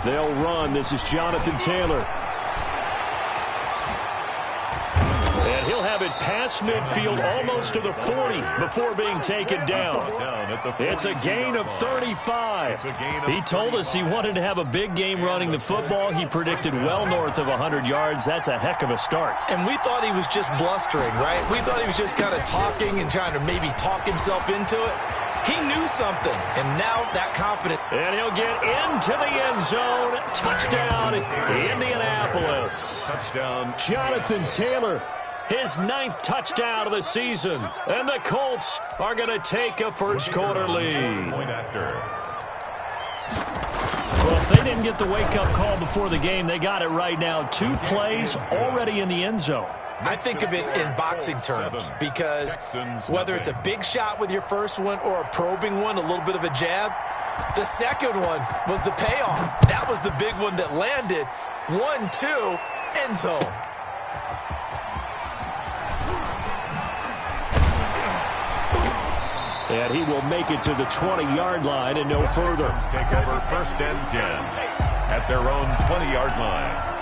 They'll run. This is Jonathan Taylor. And he'll have it past midfield almost to the 40 before being taken down. It's a gain of 35. He told us he wanted to have a big game running the football. He predicted well north of 100 yards. That's a heck of a start. And we thought he was just blustering, right? We thought he was just kind of talking and trying to maybe talk himself into it. He knew something, and now that confidence. And he'll get into the end zone. Touchdown, Indianapolis. Touchdown, Jonathan Taylor. His 9th touchdown of the season. And the Colts are going to take a first-quarter lead. Point after. Well, if they didn't get the wake-up call before the game, they got it right now. 2 plays already in the end zone. I think of it in boxing terms because whether it's a big shot with your first one or a probing one, a little bit of a jab, the second one was the payoff. That was the big one that landed. 1-2, end zone. And he will make it to the 20-yard line and no further. Take over first and 10 at their own 20-yard line.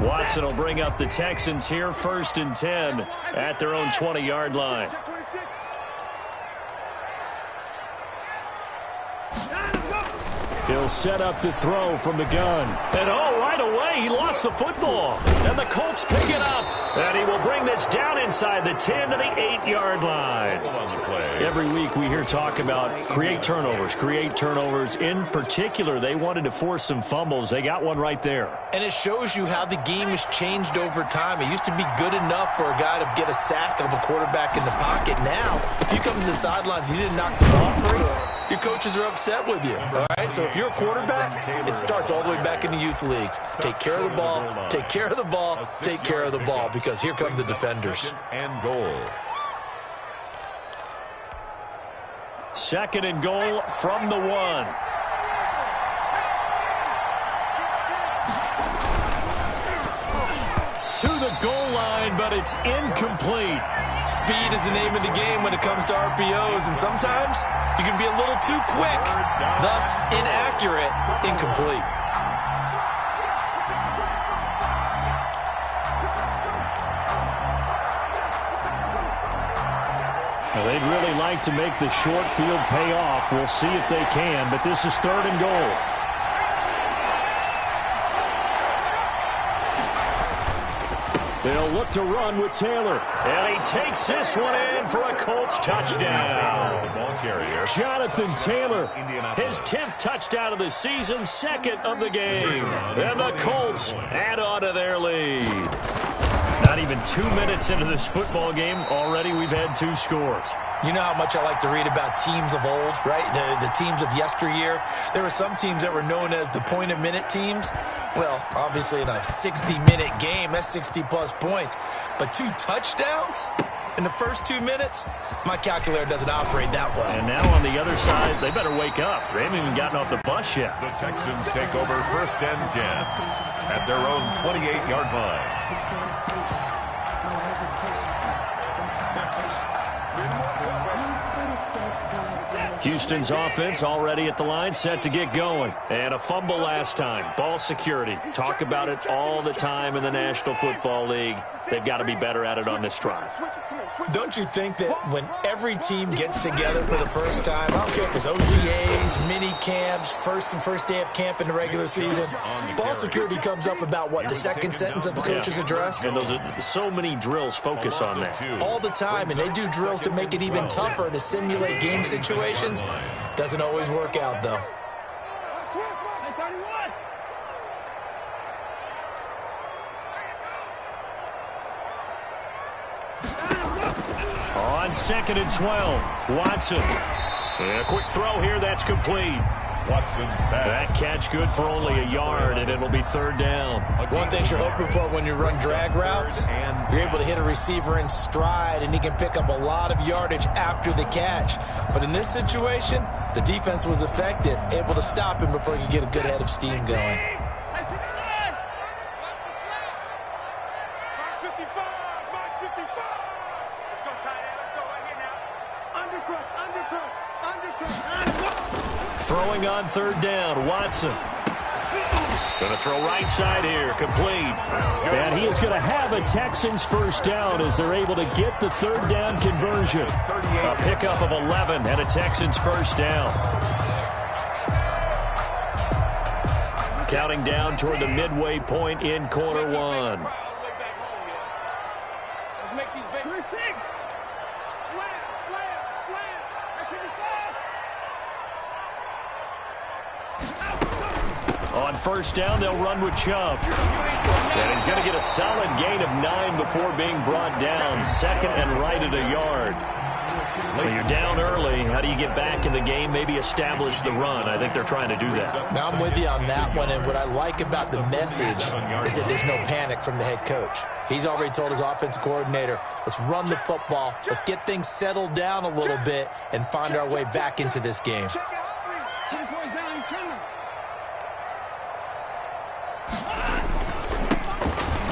Watson will bring up the Texans here, first and 10 at their own 20-yard line. He'll set up to throw from the gun. And right away, he lost the football. And the Colts pick it up. And he will bring this down inside the 10 to the 8-yard line. Every week we hear talk about create turnovers. In particular, they wanted to force some fumbles. They got one right there. And it shows you how the game has changed over time. It used to be good enough for a guy to get a sack of a quarterback in the pocket. Now, if you come to the sidelines and you didn't knock the ball free, your coaches are upset with you. All right, so if you're a quarterback, it starts all the way back in the youth leagues. Take care of the ball, take care of the ball, take care of the ball, because here come the defenders. And goal. Second and goal from the 1. To the goal line, but it's incomplete. Speed is the name of the game when it comes to RPOs, and sometimes you can be a little too quick, thus inaccurate, incomplete. Well, they'd really like to make the short field pay off. We'll see if they can, but this is third and goal. They'll look to run with Taylor. And he takes this one in for a Colts touchdown. The ball carrier, Jonathan Taylor, his 10th touchdown of the season, 2nd of the game. And the Colts add on to their lead. Not even 2 minutes into this football game, already we've had 2 scores. You know how much I like to read about teams of old, right? The teams of yesteryear. There were some teams that were known as the point-a-minute teams. Well, obviously in a 60-minute game, that's 60-plus points. But 2 touchdowns in the first 2 minutes? My calculator doesn't operate that well. And now on the other side, they better wake up. They haven't even gotten off the bus yet. The Texans take over first and 10 at their own 28-yard line. Houston's offense already at the line, set to get going. And a fumble last time. Ball security. Talk about it all the time in the National Football League. They've got to be better at it on this drive. Don't you think that when every team gets together for the first time, I don't care if it's OTAs, mini camps, first day of camp in the regular season, ball security comes up about what, the second sentence of the coach's address? And those are so many drills focus on that. All the time, and they do drills to make it even tougher to simulate game situations. Doesn't always work out, though. On 2nd and 12, Watson. And a quick throw here, that's complete. Watson's pass. That catch good for only a yard, and it'll be third down. One thing you're hoping for when you run drag routes, you're able to hit a receiver in stride, and he can pick up a lot of yardage after the catch. But in this situation, the defense was effective, able to stop him before he could get a good head of steam going. Let's go, Titans. throwing on third down. Watson. Going to throw right side here. Complete. And he is going to have a Texans first down as they're able to get the third down conversion. A pickup of 11 and a Texans first down. Counting down toward the midway point in quarter one. Let's make these big things. On first down, they'll run with Chubb. And he's going to get a solid gain of 9 before being brought down. Second and right at a yard. When you're down early, how do you get back in the game, maybe establish the run? I think they're trying to do that. Now, I'm with you on that one, and what I like about the message is that there's no panic from the head coach. He's already told his offensive coordinator, let's run the football, let's get things settled down a little bit, and find our way back into this game.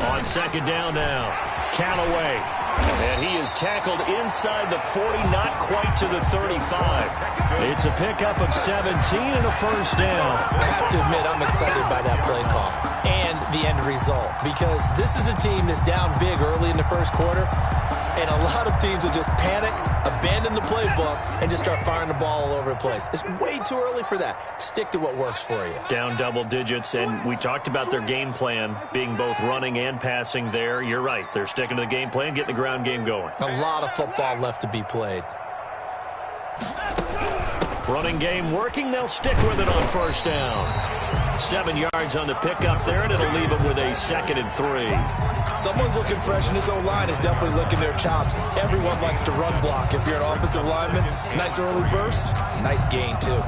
On second down now, Callaway. And he is tackled inside the 40, not quite to the 35. It's a pickup of 17 and a first down. I have to admit, I'm excited by that play call and the end result, because this is a team that's down big early in the first quarter, and a lot of teams will just panic, abandon the playbook, and just start firing the ball all over the place. It's way too early for that. Stick to what works for you. Down double digits, and we talked about their game plan being both running and passing there. You're right. They're sticking to the game plan, getting the ground game going. A lot of football left to be played. Running game working. They'll stick with it on first down. 7 yards on the pickup there, and it'll leave them with a 2nd and 3. Someone's looking fresh, and this O-line is definitely licking their chops. Everyone likes to run block. If you're an offensive lineman, nice early burst, nice gain, too.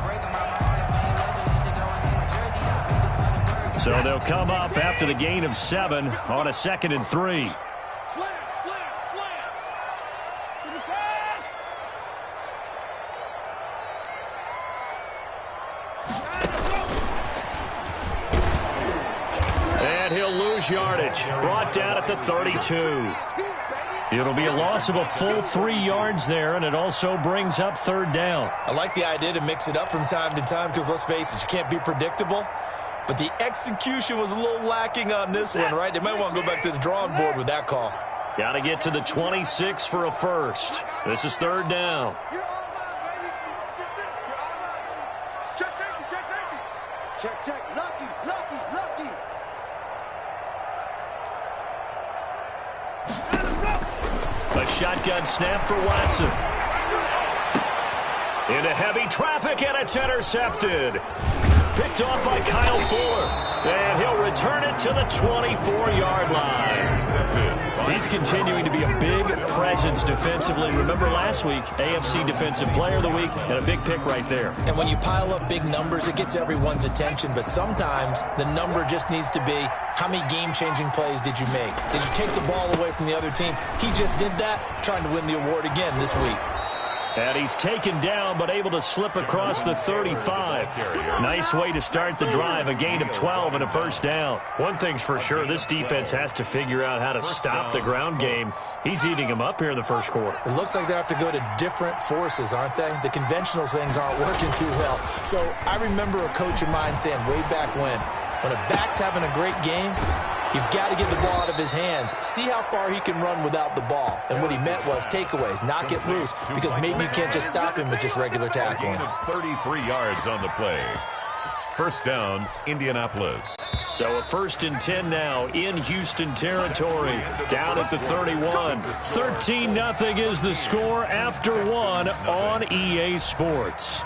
So they'll come up after the gain of 7 on a 2nd and 3. And he'll lose yardage. Brought down at the 32. It'll be a loss of a full 3 yards there, and it also brings up third down. I like the idea to mix it up from time to time because, let's face it, you can't be predictable. But the execution was a little lacking on this one, right? They might want to go back to the drawing board with that call. Got to get to the 26 for a first. This is third down. Check safety, check safety. Check, lucky. A shotgun snap for Watson. Into heavy traffic, and it's intercepted. Picked off by Kyle Fuller. And he'll return it to the 24-yard line. He's continuing to be a big presence defensively. Remember last week, AFC Defensive Player of the Week, and a big pick right there. And when you pile up big numbers, it gets everyone's attention. But sometimes the number just needs to be, how many game-changing plays did you make? Did you take the ball away from the other team? He just did that, trying to win the award again this week. And he's taken down, but able to slip across the 35. Nice way to start the drive, a gain of 12 and a first down. One thing's for sure, this defense has to figure out how to stop the ground game. He's eating them up here in the first quarter. It looks like they have to go to different forces, aren't they? The conventional things aren't working too well. So I remember a coach of mine saying way back when a back's having a great game, you've got to get the ball out of his hands. See how far he can run without the ball. And what he meant was takeaways, knock it loose, because maybe you can't just stop him with just regular tackling. 33 yards on the play. First down, Indianapolis. So a 1st and 10 now in Houston territory. Down at the 31. 13-0 is the score after 1 on EA Sports.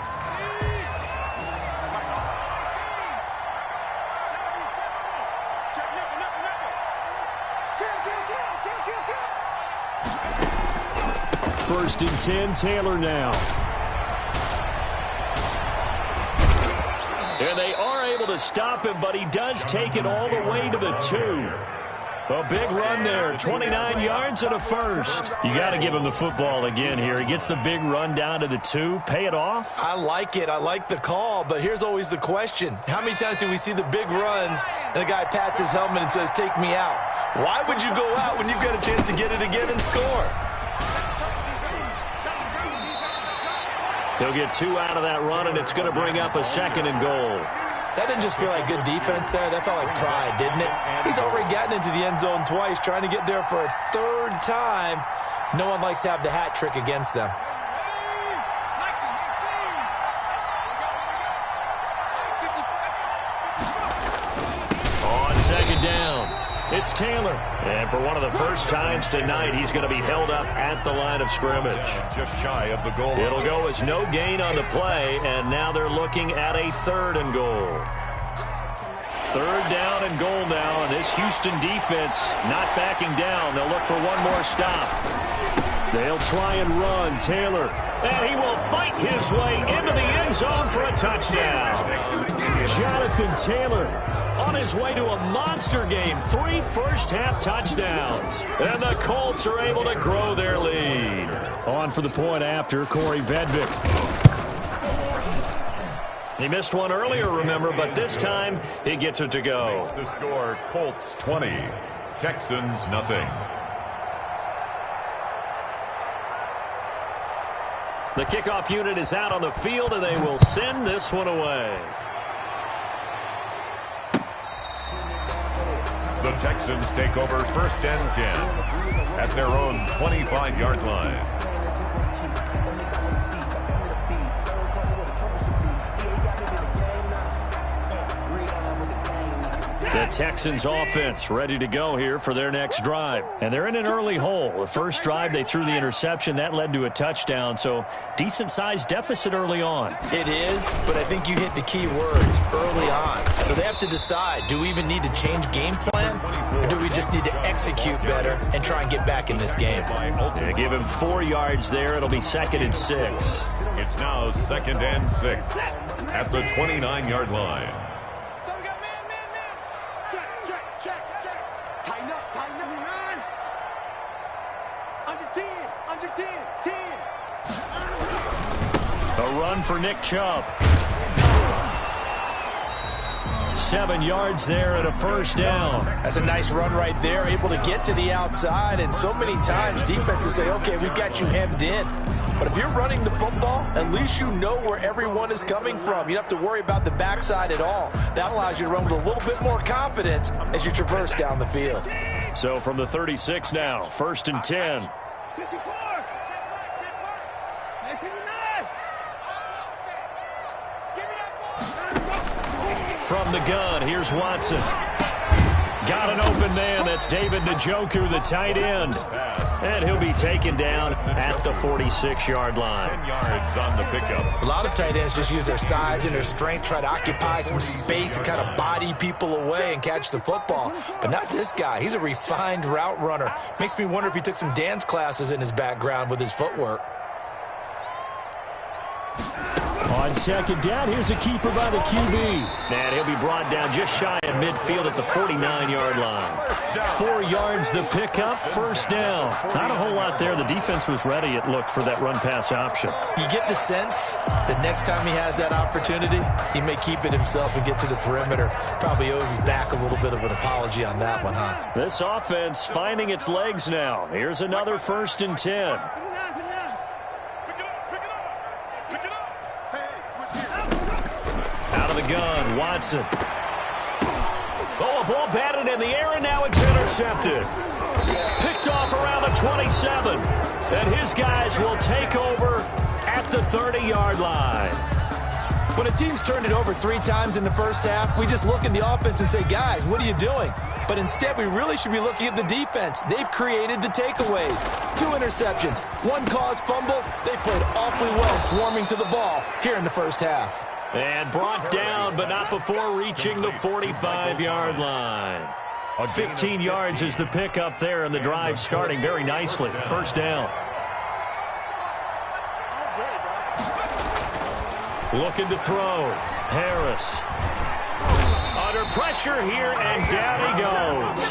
First and 10, Taylor now. And they are able to stop him, but he does take it all the way to the 2. A big run there, 29 yards and a first. You got to give him the football again here. He gets the big run down to the 2. Pay it off. I like it. I like the call, but here's always the question. How many times do we see the big runs and the guy pats his helmet and says, take me out? Why would you go out when you've got a chance to get it again and score? He'll get 2 out of that run, and it's going to bring up a 2nd and goal. That didn't just feel like good defense there. That felt like pride, didn't it? He's already gotten into the end zone twice, trying to get there for a 3rd time. No one likes to have the hat trick against them. On 2nd down, it's Taylor. And for one of the first times tonight, he's going to be held up at the line of scrimmage. Just shy of the goal. It'll go as no gain on the play, and now they're looking at a 3rd and goal. 3rd down and goal now, and this Houston defense not backing down. They'll look for one more stop. They'll try and run. Taylor, and he will fight his way into the end zone for a touchdown. Jonathan Taylor on his way to a monster game. 3 first-half touchdowns. And the Colts are able to grow their lead. On for the point after, Corey Vedvik. He missed one earlier, remember, but this time he gets it to go. Makes the score Colts 20, Texans nothing. The kickoff unit is out on the field, and they will send this one away. The Texans take over 1st and 10 at their own 25-yard line. The Texans offense ready to go here for their next drive. And they're in an early hole. The first drive, they threw the interception. That led to a touchdown, so decent-sized deficit early on. It is, but I think you hit the key words early on. So they have to decide, do we even need to change game plan, or do we just need to execute better and try and get back in this game? Yeah, give him 4 yards there. It'll be 2nd and 6. It's now 2nd and 6 at the 29-yard line. So we got man. Check. Tighten up. 9. Under 10. A run for Nick Chubb. 7 yards there and a 1st down. That's a nice run right there, able to get to the outside, and so many times defenses say, okay, we got you hemmed in. But if you're running the football, at least you know where everyone is coming from. You don't have to worry about the backside at all. That allows you to run with a little bit more confidence as you traverse down the field. So from the 36 now, 1st and 10. 54. Hey, 59. Give me that ball. From the gun, here's Watson. Got an open man. That's David Njoku, the tight end. And he'll be taken down at the 46-yard line. 10 yards on the pickup. A lot of tight ends just use their size and their strength, try to occupy some space and kind of body people away and catch the football. But not this guy. He's a refined route runner. Makes me wonder if he took some dance classes in his background with his footwork. On 2nd down, here's a keeper by the QB. And he'll be brought down just shy of midfield at the 49-yard line. 4 yards the pickup, 1st down. Not a whole lot there. The defense was ready, it looked, for that run-pass option. You get the sense that next time he has that opportunity, he may keep it himself and get to the perimeter. Probably owes his back a little bit of an apology on that one, huh? This offense finding its legs now. Here's another 1st and 10. Out of the gun, Watson. Oh, a ball batted in the air, and now it's intercepted. Picked off around the 27. And his guys will take over at the 30-yard line. When a team's turned it over 3 times in the first half, we just look at the offense and say, guys, what are you doing? But instead, we really should be looking at the defense. They've created the takeaways. 2 interceptions, 1 caused fumble. They played awfully well swarming to the ball here in the first half. And brought down, but not before reaching the 45-yard line. 15 yards is the pickup there, and the drive starting very nicely. 1st down. Looking to throw. Harris. Under pressure here, and down he goes.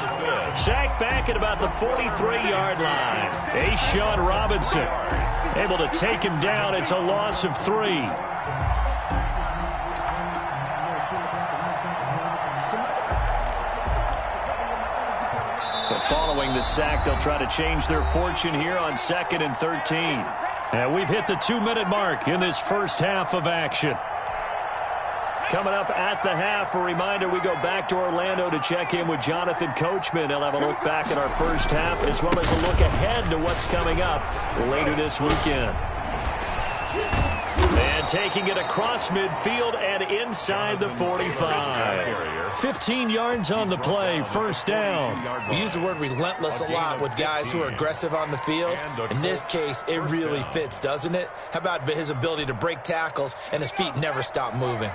Sacked back at about the 43-yard line. A'Shawn Robinson able to take him down. It's a loss of 3. But following the sack, they'll try to change their fortune here on 2nd and 13. And we've hit the 2-minute mark in this first half of action. Coming up at the half, a reminder, we go back to Orlando to check in with Jonathan Coachman. He'll have a look back at our first half as well as a look ahead to what's coming up later this weekend. And taking it across midfield and inside the 45. 15 yards on the play, first down. We use the word relentless a lot with guys who are aggressive on the field. In this case, it really fits, doesn't it? How about his ability to break tackles and his feet never stop moving?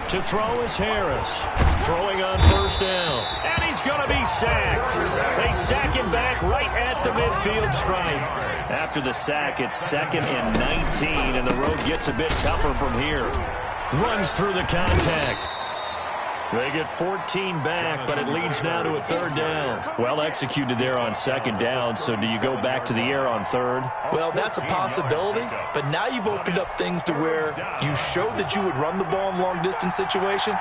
To throw is Harris. Throwing on first down. And he's going to be sacked. They sack him back right at the midfield stripe. After the sack, it's 2nd and 19, and the road gets a bit tougher from here. Runs through the contact. They get 14 back, but it leads now to a 3rd down. Well executed there on 2nd down, so do you go back to the air on 3rd? Well, that's a possibility, but now you've opened up things to where you showed that you would run the ball in long-distance situation.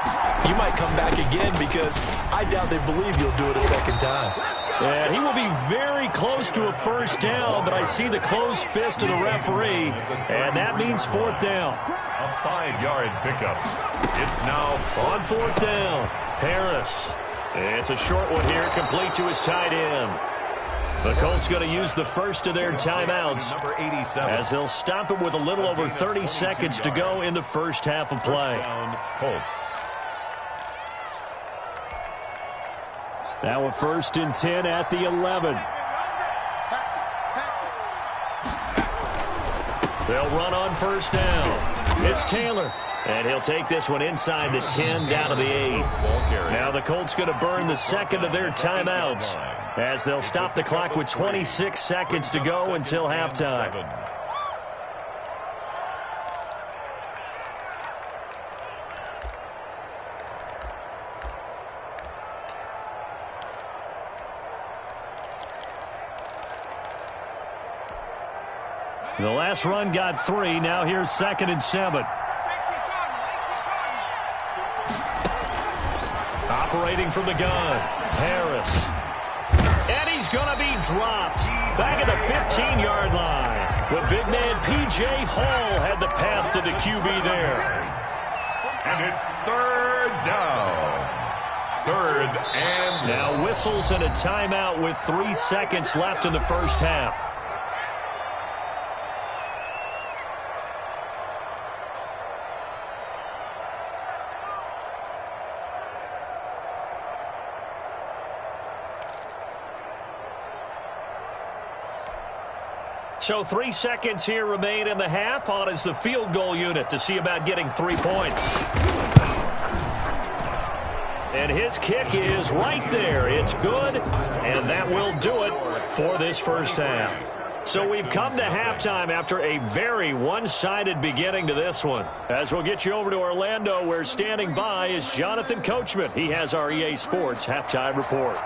You might come back again because I doubt they believe you'll do it a 2nd time. And he will be very close to a 1st down, but I see the closed fist of the referee, and that means 4th down. A 5-yard pickup. It's now on 4th down. Harris. It's a short one here, complete to his tight end. The Colts going to use the first of their timeouts number 87. as they'll stop it with a little over 30 seconds to go in the first half of play. Down, Colts. Now a 1st and 10 at the 11. They'll run on first down. It's Taylor. And he'll take this one inside the 10 down to the 8. Now the Colts going to burn the 2nd of their timeouts as they'll stop the clock with 26 seconds to go until halftime. The last run got 3. Now here's 2nd and 7. Operating from the gun, Harris. And he's going to be dropped back at the 15-yard line. The big man, P.J. Hall, had the path to the QB there. And it's 3rd down. 3rd and now whistles and a timeout with 3 seconds left in the first half. So 3 seconds here remain in the half. On is the field goal unit to see about getting 3 points. And his kick is right there. It's good, and that will do it for this first half. So we've come to halftime after a very one-sided beginning to this one. As we'll get you over to Orlando, where standing by is Jonathan Coachman. He has our EA Sports halftime report.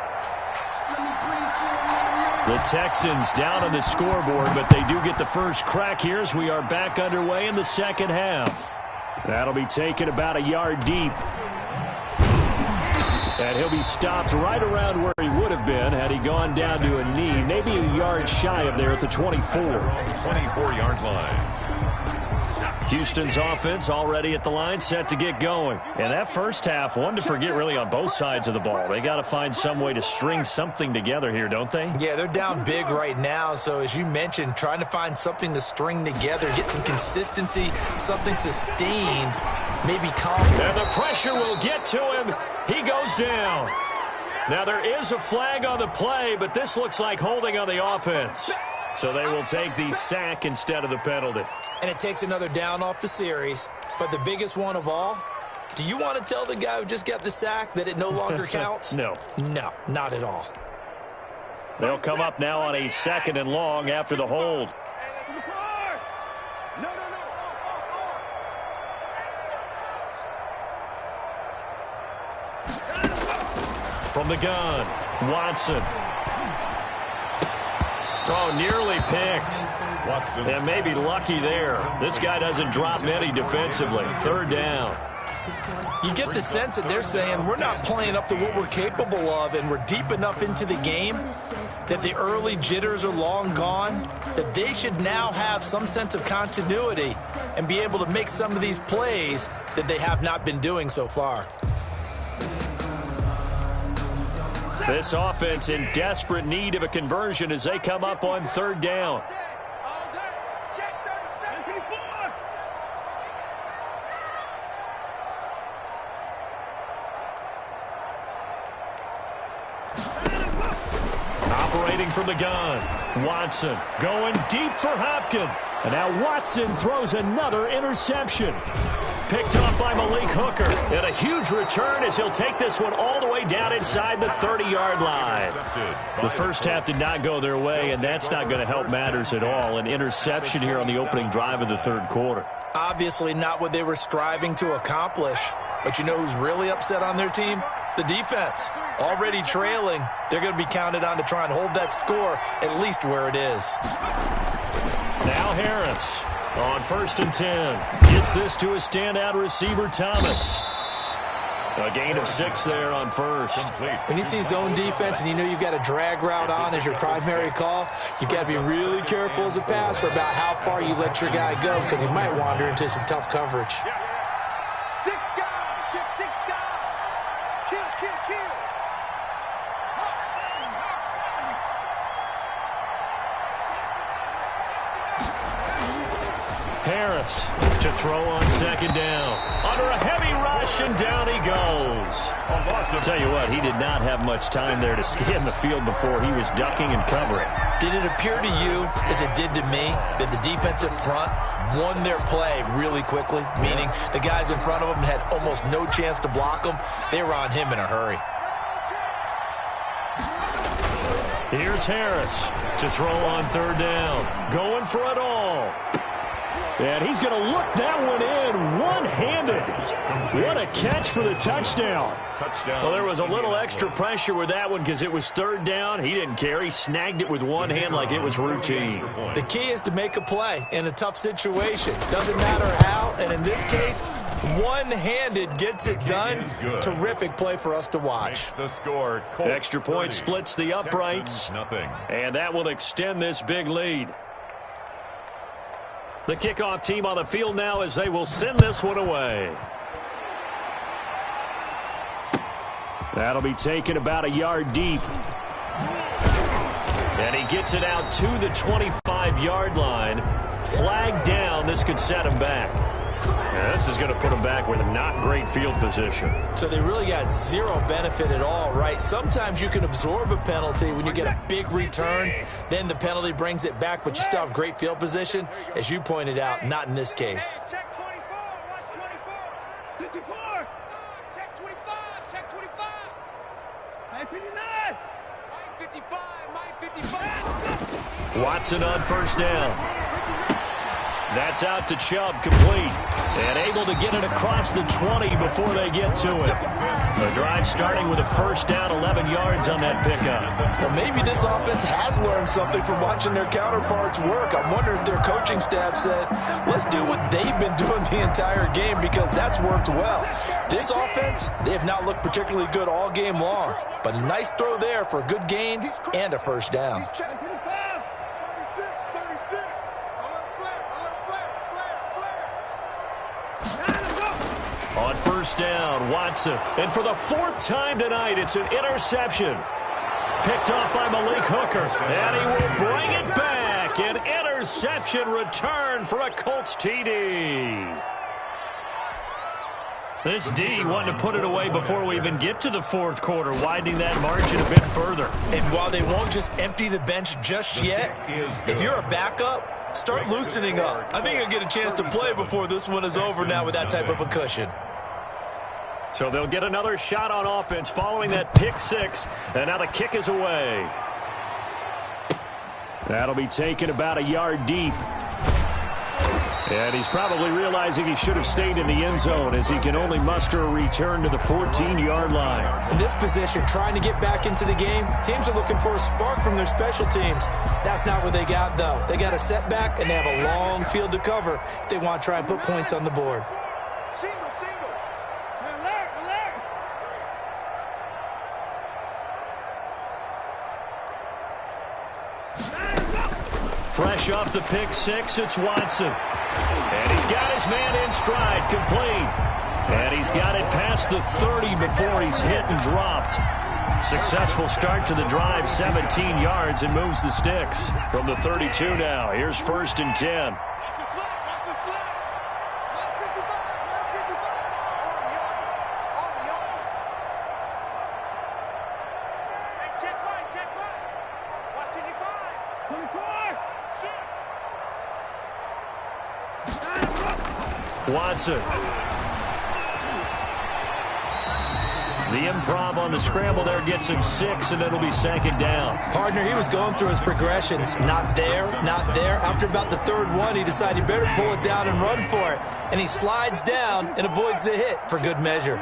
The Texans down on the scoreboard, but they do get the first crack here as we are back underway in the second half. That'll be taken about a yard deep. And he'll be stopped right around where he would have been had he gone down to a knee, maybe a yard shy of there at the 24. 24-yard line. Houston's offense already at the line, set to get going. And that first half, one to forget really on both sides of the ball. They got to find some way to string something together here, don't they? Yeah, they're down big right now. So as you mentioned, trying to find something to string together, get some consistency, something sustained, maybe confident. And the pressure will get to him. He goes down. Now there is a flag on the play, but this looks like holding on the offense. So they will take the sack instead of the penalty. And it takes another down off the series. But the biggest one of all, do you want to tell the guy who just got the sack that it no longer counts? No. No, not at all. They'll come up now on a 2nd and long after the hold. From the gun, Watson. Oh, nearly picked. Watson. And maybe lucky there. This guy doesn't drop many defensively. 3rd down. You get the sense that they're saying we're not playing up to what we're capable of, and we're deep enough into the game that the early jitters are long gone, that they should now have some sense of continuity and be able to make some of these plays that they have not been doing so far. This offense in desperate need of a conversion as they come up on third down. Operating from the gun, Watson going deep for Hopkins. And now Watson throws another interception. Picked off by Malik Hooker. And a huge return as he'll take this one all the way down inside the 30-yard line. The first half did not go their way, and that's not going to help matters at all. An interception here on the opening drive of the third quarter. Obviously not what they were striving to accomplish. But you know who's really upset on their team? The defense. Already trailing, they're going to be counted on to try and hold that score at least where it is. Now Harris on 1st and 10. Gets this to a standout receiver, Thomas. A gain of 6 there on first. When you see zone defense and you know you've got a drag route on as your primary call, you've got to be really careful as a passer about how far you let your guy go because he might wander into some tough coverage. Harris to throw on 2nd down. Under a heavy rush, and down he goes. I'll tell you what, he did not have much time there to scan the field before he was ducking and covering. Did it appear to you, as it did to me, that the defensive front won their play really quickly? Meaning the guys in front of them had almost no chance to block him. They were on him in a hurry. Here's Harris to throw on 3rd down. Going for it all. And he's going to look that one in one-handed. What a catch for the touchdown. Well, there was a little extra pressure with that one because it was 3rd down. He didn't care. He snagged it with one hand like it was routine. The key is to make a play in a tough situation. Doesn't matter how, and in this case, one-handed gets it done. Terrific play for us to watch. Extra point splits the uprights, and that will extend this big lead. The kickoff team on the field now as they will send this one away. That'll be taken about a yard deep. And he gets it out to the 25-yard line. Flag down. This could set him back. Yeah, this is going to put him back with not great field position. So they really got zero benefit at all, right? Sometimes you can absorb a penalty when you get a big return. Then the penalty brings it back, but you still have great field position. As you pointed out, not in this case. Check 24. Watch 24. 54. Check 25. Check 25. 959. 955. 955. Watson on 1st down. That's out to Chubb, complete. And able to get it across the 20 before they get to it. The drive starting with a 1st down, 11 yards on that pickup. Well, maybe this offense has learned something from watching their counterparts work. I'm wondering if their coaching staff said, let's do what they've been doing the entire game because that's worked well. This offense, they have not looked particularly good all game long. But a nice throw there for a good gain and a 1st down. On 1st down, Watson. And for the 4th time tonight, it's an interception. Picked off by Malik Hooker. And he will bring it back. An interception return for a Colts TD. This D wanted to put it away before we even get to the 4th quarter, widening that margin a bit further. And while they won't just empty the bench just yet, if you're a backup, start loosening up. I think you'll get a chance to play before this one is over now with that type of a cushion. So they'll get another shot on offense following that pick 6, and now the kick is away. That'll be taken about a yard deep. And he's probably realizing he should have stayed in the end zone as he can only muster a return to the 14-yard line. In this position, trying to get back into the game, teams are looking for a spark from their special teams. That's not what they got, though. They got a setback, and they have a long field to cover if they want to try and put points on the board. Single. Alert, alert. Fresh off the pick six, it's Watson. And he's got his man in stride, complete. And he's got it past the 30 before he's hit and dropped. Successful start to the drive, 17 yards, and moves the sticks. From the 32 now, here's 1st and 10. Watch the slip. Watch the slip. 155. 155. On the yard. Hey, check right. Check right. Watch 25. 24. Watson. The improv on the scramble there gets him 6, and it'll be 2nd down. Partner, he was going through his progressions. Not there, not there. After about the 3rd one, he decided he better pull it down and run for it. And he slides down and avoids the hit for good measure.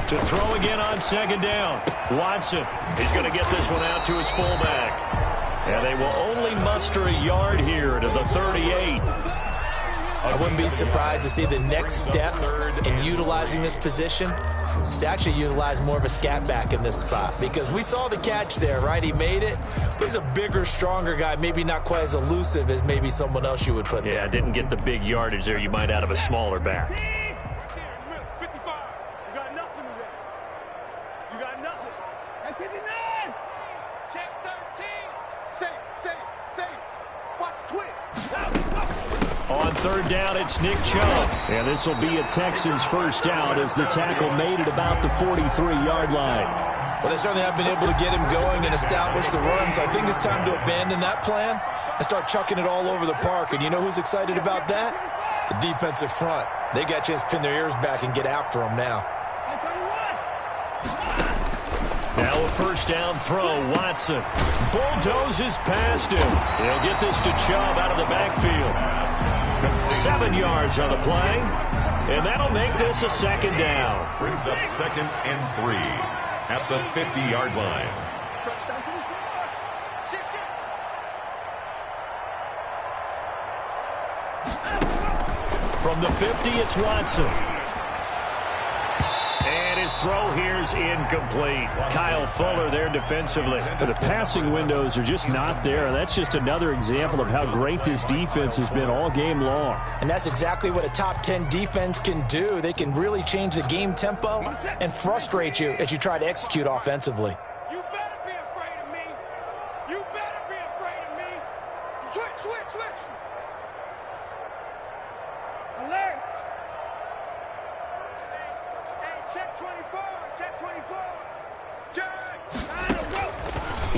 To throw again on 2nd down. Watson. He's going to get this one out to his fullback. And they will only muster a yard here to the 38. I wouldn't be surprised to see the next step in utilizing this position is to actually utilize more of a scat back in this spot, because we saw the catch there, right? He made it, but he's a bigger, stronger guy, maybe not quite as elusive as maybe someone else you would put there. Yeah, didn't get the big yardage there you might out of a smaller back. 55. You got nothing today. You got nothing. At 59. Check 13. Safe. Watch twitch. On 3rd down, it's Nick Chubb. And this will be a Texans first down as the tackle made it about the 43-yard line. Well, they certainly have been able to get him going and establish the run, so I think it's time to abandon that plan and start chucking it all over the park. And you know who's excited about that? The defensive front. They got a chance to pin their ears back and get after him now. Now a first down throw. Watson bulldozes past him. He'll get this to Chubb out of the backfield. 7 yards on the play, and that'll make this a 2nd down. Brings up 2nd and 3 at the 50-yard line. From the 50, it's Watson. And his throw here's incomplete. Kyle Fuller there defensively. The passing windows are just not there. That's just another example of how great this defense has been all game long. And that's exactly what a top 10 defense can do. They can really change the game tempo and frustrate you as you try to execute offensively. You better be afraid of me. You better be afraid of me. Switch. Alert. Hey, check 24. Check 24. Check.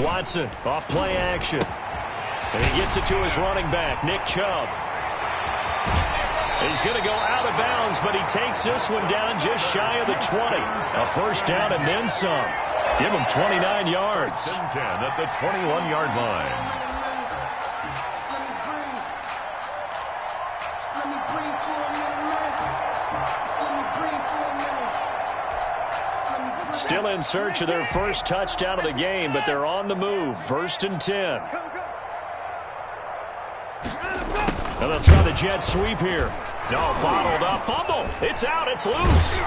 Watson off play action. And he gets it to his running back, Nick Chubb. He's going to go out of bounds, but he takes this one down just shy of the 20. A first down and then some. Give him 29 yards. 10 at the 21-yard line. Still in search of their first touchdown of the game, but they're on the move. 1st and 10. And they'll try the jet sweep here. No, bottled up. Fumble. It's out. It's loose.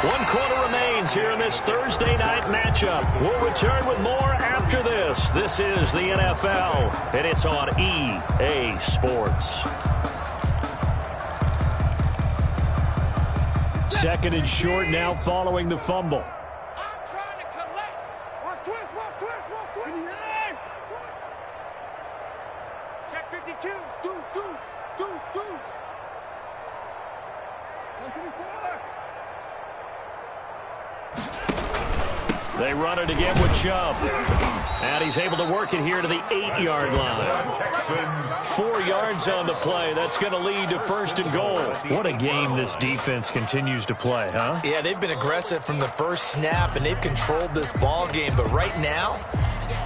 1 quarter remains here in this Thursday night matchup. We'll return with more after this. This is the NFL, and it's on EA Sports. 2nd and short now following the fumble. I'm trying to collect. Watch twist. 59. Check 52. Deuce. 154. They run it again with Chubb. And he's able to work it here to the 8-yard line. 4 yards on the play. That's going to lead to 1st and goal. What a game this defense continues to play, huh? Yeah, they've been aggressive from the first snap, and they've controlled this ball game. But right now,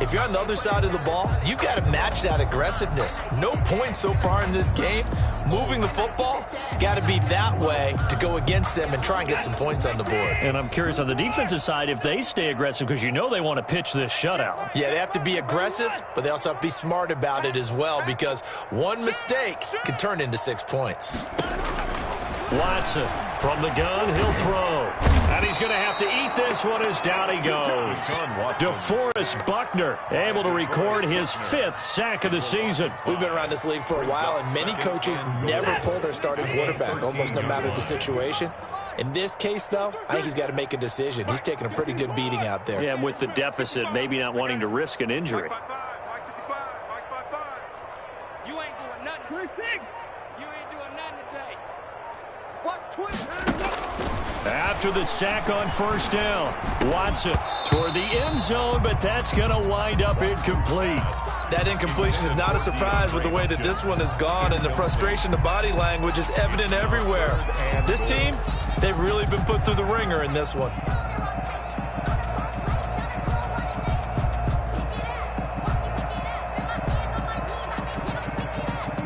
if you're on the other side of the ball, you've got to match that aggressiveness. No points so far in this game. Moving the football, got to be that way to go against them and try and get some points on the board. And I'm curious on the defensive side if they stay aggressive, because you know they want to pitch this shutout. Yeah, they have to be aggressive, but they also have to be smart about it as well, because one mistake can turn into 6 points. Watson from the gun, he'll throw. And he's going to have to eat this one as down he goes. DeForest Buckner able to record his 5th sack of the season. We've been around this league for a while, and many coaches never pull their starting quarterback, almost no matter the situation. In this case, though, I think he's got to make a decision. He's taking a pretty good beating out there. Yeah, and with the deficit, maybe not wanting to risk an injury. You ain't doing nothing. 26. You ain't doing nothing today. Watch 20. After the sack on first down, Watson toward the end zone, but that's going to wind up incomplete. That incompletion is not a surprise with the way that this one has gone, and the frustration, the body language is evident everywhere. This team, they've really been put through the ringer in this one.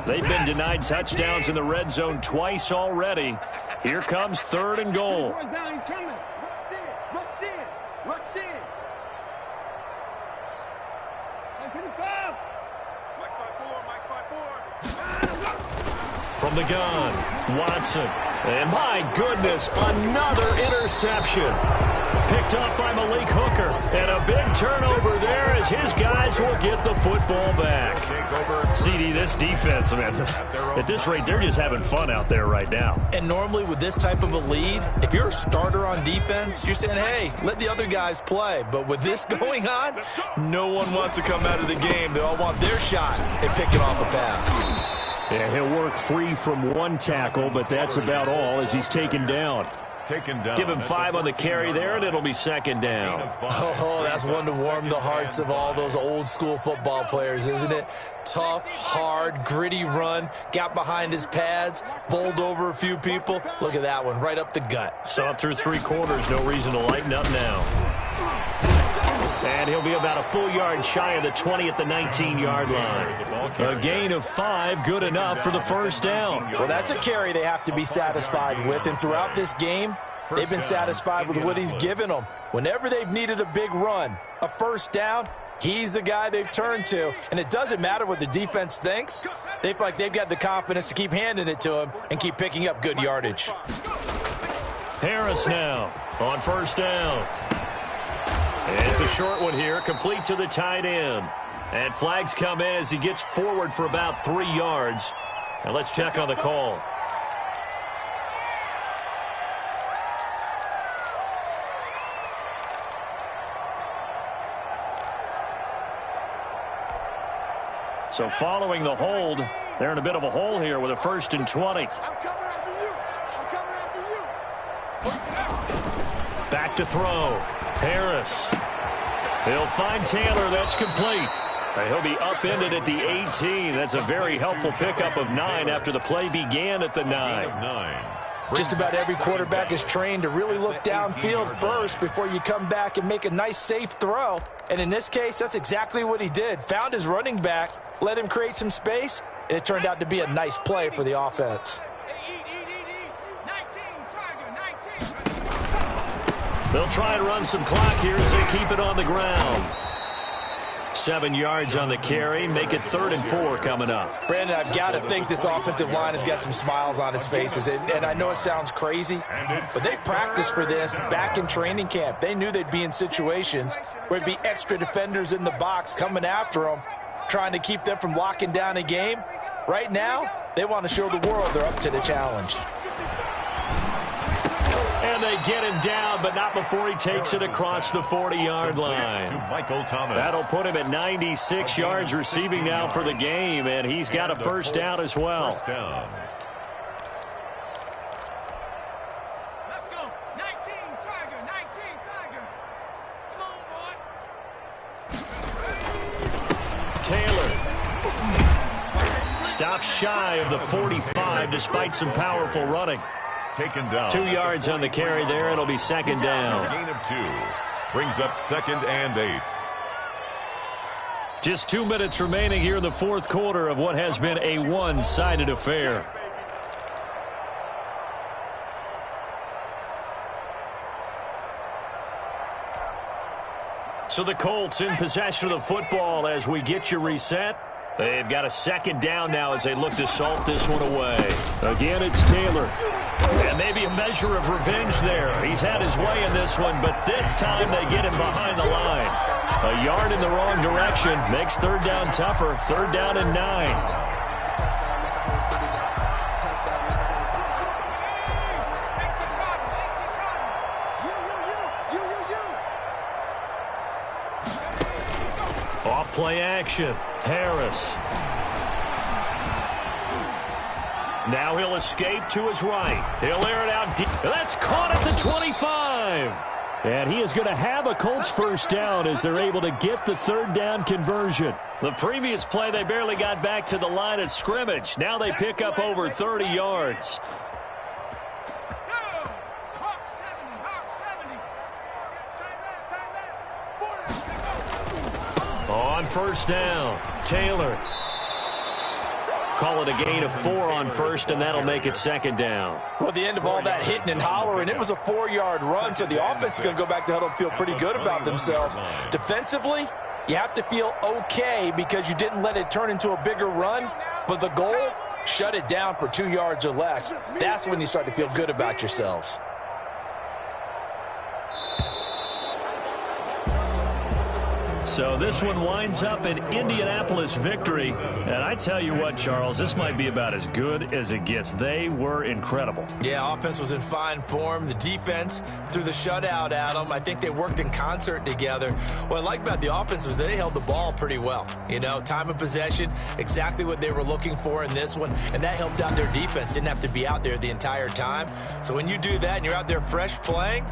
They've been denied touchdowns in the red zone twice already. Here comes 3rd and goal. Rush down, he's coming. Rush in. Rush in. 55. Mike 5-4. From the gun, Watson. And my goodness, another interception. Picked up by Malik Hooker. And a big turnover there as his guys will get the football back. CD, this defense, man, at this rate, they're just having fun out there right now. And normally with this type of a lead, if you're a starter on defense, you're saying, hey, let the other guys play. But with this going on, no one wants to come out of the game. They all want their shot at picking off a pass. Yeah, he'll work free from one tackle, but that's about all as he's taken down. Give him 5 on the carry there, and it'll be 2nd down. Oh, that's one to warm the hearts of all those old-school football players, isn't it? Tough, hard, gritty run, got behind his pads, bowled over a few people. Look at that one, right up the gut. Saw it through 3 quarters, no reason to lighten up now. And he'll be about a full yard shy of the 20 at the 19-yard line. A gain of 5, good enough for the first down. Well, that's a carry they have to be satisfied with, and throughout this game, they've been satisfied with what he's given them. Whenever they've needed a big run, a first down, he's the guy they've turned to. And it doesn't matter what the defense thinks. They feel like they've got the confidence to keep handing it to him and keep picking up good yardage. Harris now on first down. It's a short one here, complete to the tight end. And flags come in as he gets forward for about 3 yards. Now let's check on the call. So following the hold, they're in a bit of a hole here with a 1st and 20. I'm coming after you. I'm coming after you. Back to throw. Harris. He'll find Taylor. That's complete. He'll be upended at the 18. That's a very helpful pickup of 9 after the play began at the 9. Just about every quarterback is trained to really look downfield first before you come back and make a nice, safe throw. And in this case, that's exactly what he did. Found his running back, let him create some space, and it turned out to be a nice play for the offense. They'll try and run some clock here as they keep it on the ground. 7 yards on the carry, make it 3rd and 4 coming up. Brandon, I've got to think this offensive line has got some smiles on its faces. And I know it sounds crazy, but they practiced for this back in training camp. They knew they'd be in situations where it'd be extra defenders in the box coming after them, trying to keep them from locking down a game. Right now, they want to show the world they're up to the challenge. And they get him down, but not before he takes it across the 40-yard line. That'll put him at 96 yards receiving now for the game, and he's got a first down as well. Let's go. 19, Tiger. 19, Tiger. Come on, boy. Taylor stops shy of the 45 despite some powerful running. Taken down. 2 yards on the carry there. It'll be 2nd down. Gain of 2. Brings up 2nd and 8. Just 2 minutes remaining here in the 4th quarter of what has been a one-sided affair. So the Colts in possession of the football as we get you reset. They've got a second down now as they look to salt this one away. Again, it's Taylor. And maybe a measure of revenge there. He's had his way in this one, but this time they get him behind the line. A yard in the wrong direction makes third down tougher. Third down and 9. Off play action. Harris. Now he'll escape to his right. He'll air it out deep. That's caught at the 25. And he is going to have a Colts first down as they're able to get the third down conversion. The previous play, they barely got back to the line of scrimmage. Now they pick up over 30 yards. On first down, Taylor. Call it a gain of 4 on first, and that'll make it second down. Well, the end of all that hitting and hollering, it was a 4-yard run, so the offense is going to go back to huddle and feel pretty good about themselves. Defensively, you have to feel okay because you didn't let it turn into a bigger run, but the goal, shut it down for 2 yards or less. That's when you start to feel good about yourselves. So this one winds up an Indianapolis victory. And I tell you what, Charles, this might be about as good as it gets. They were incredible. Yeah, offense was in fine form. The defense threw the shutout at them. I think they worked in concert together. What I like about the offense was they held the ball pretty well. You know, time of possession, exactly what they were looking for in this one. And that helped out their defense. Didn't have to be out there the entire time. So when you do that and you're out there fresh playing,